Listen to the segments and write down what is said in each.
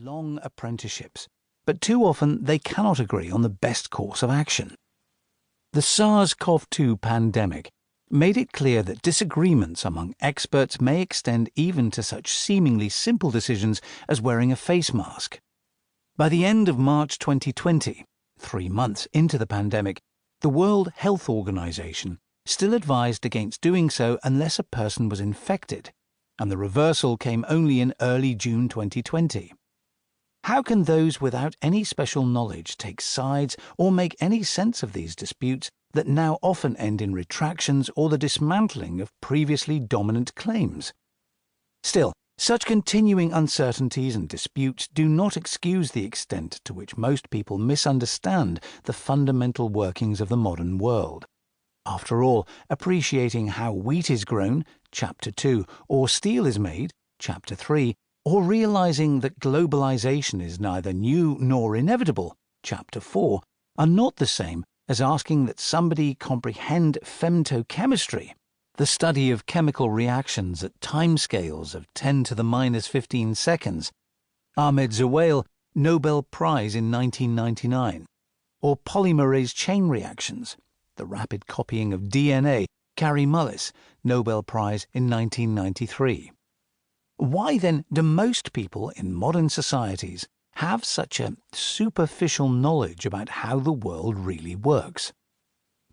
long apprenticeships, but too often they cannot agree on the best course of action. The SARS-CoV-2 pandemic made it clear that disagreements among experts may extend even to such seemingly simple decisions as wearing a face mask. By the end of March 2020, 3 months into the pandemic, the World Health Organization still advised against doing so unless a person was infected, and the reversal came only in early June 2020. How can those without any special knowledge take sides or make any sense of these disputes that now often end in retractions or the dismantling of previously dominant claims? Still, such continuing uncertainties and disputes do not excuse the extent to which most people misunderstand the fundamental workings of the modern world. After all, appreciating how wheat is grown, Chapter 2, or steel is made, Chapter 3, or realizing that globalization is neither new nor inevitable, Chapter 4, are not the same as asking that somebody comprehend femtochemistry, the study of chemical reactions at timescales of 10 to the minus 15 seconds, Ahmed Zewail, Nobel Prize in 1999, or polymerase chain reactions, the rapid copying of DNA, Kary Mullis, Nobel Prize in 1993. Why then do most people in modern societies have such a superficial knowledge about how the world really works?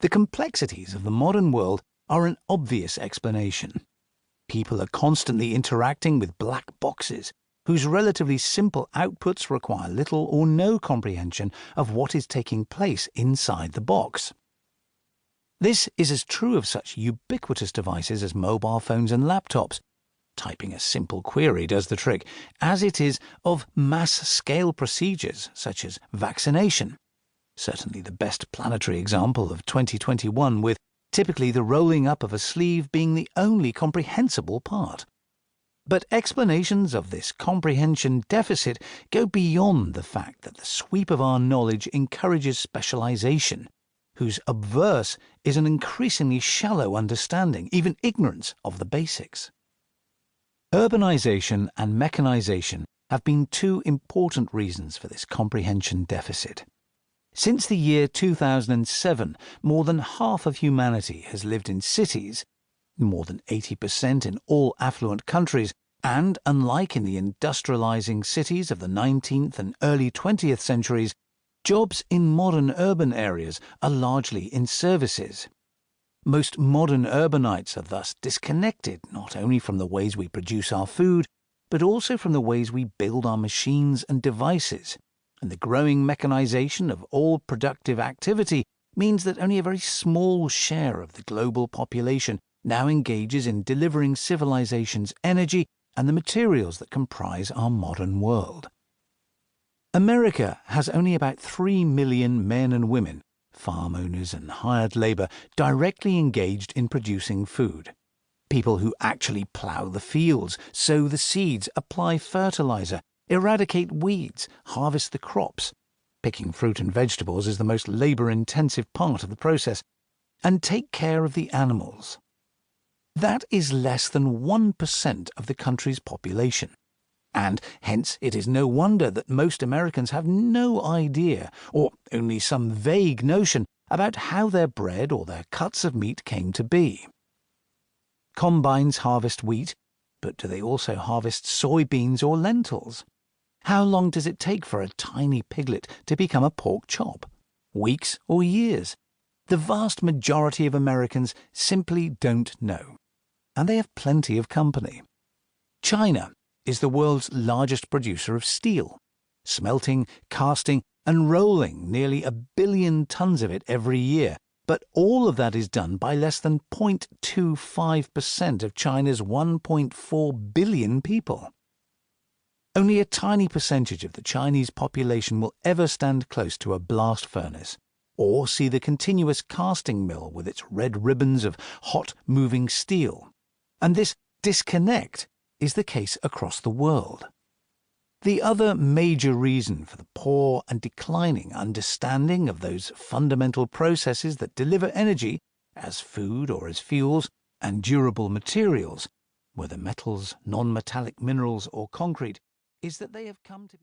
The complexities of the modern world are an obvious explanation. People are constantly interacting with black boxes, whose relatively simple outputs require little or no comprehension of what is taking place inside the box. This is as true of such ubiquitous devices as mobile phones and laptops. Typing a simple query does the trick, as it is of mass-scale procedures such as vaccination. Certainly the best planetary example of 2021, with typically the rolling up of a sleeve being the only comprehensible part. But explanations of this comprehension deficit go beyond the fact that the sweep of our knowledge encourages specialization, whose obverse is an increasingly shallow understanding, even ignorance, of the basics. Urbanization and mechanization have been two important reasons for this comprehension deficit. Since the year 2007, more than half of humanity has lived in cities, more than 80% in all affluent countries, and, unlike in the industrializing cities of the 19th and early 20th centuries, jobs in modern urban areas are largely in services. Most modern urbanites are thus disconnected not only from the ways we produce our food, but also from the ways we build our machines and devices, and the growing mechanization of all productive activity means that only a very small share of the global population now engages in delivering civilization's energy and the materials that comprise our modern world. America has only about 3 million men and women, farm owners and hired labor, directly engaged in producing food. People who actually plow the fields, sow the seeds, apply fertilizer, eradicate weeds, harvest the crops. Picking fruit and vegetables is the most labor-intensive part of the process, and take care of the animals. That is less than 1% of the country's population. And hence it is no wonder that most Americans have no idea, or only some vague notion, about how their bread or their cuts of meat came to be. Combines harvest wheat, but do they also harvest soybeans or lentils? How long does it take for a tiny piglet to become a pork chop? Weeks or years? The vast majority of Americans simply don't know, and they have plenty of company. China is the world's largest producer of steel, smelting, casting, and rolling nearly 1 billion tons of it every year, but all of that is done by less than 0.25% of China's 1.4 billion people. Only a tiny percentage of the Chinese population will ever stand close to a blast furnace, or see the continuous casting mill with its red ribbons of hot, moving steel. And this disconnect is the case across the world. The other major reason for the poor and declining understanding of those fundamental processes that deliver energy, as food or as fuels, and durable materials, whether metals, non-metallic minerals or concrete, is that they have come to be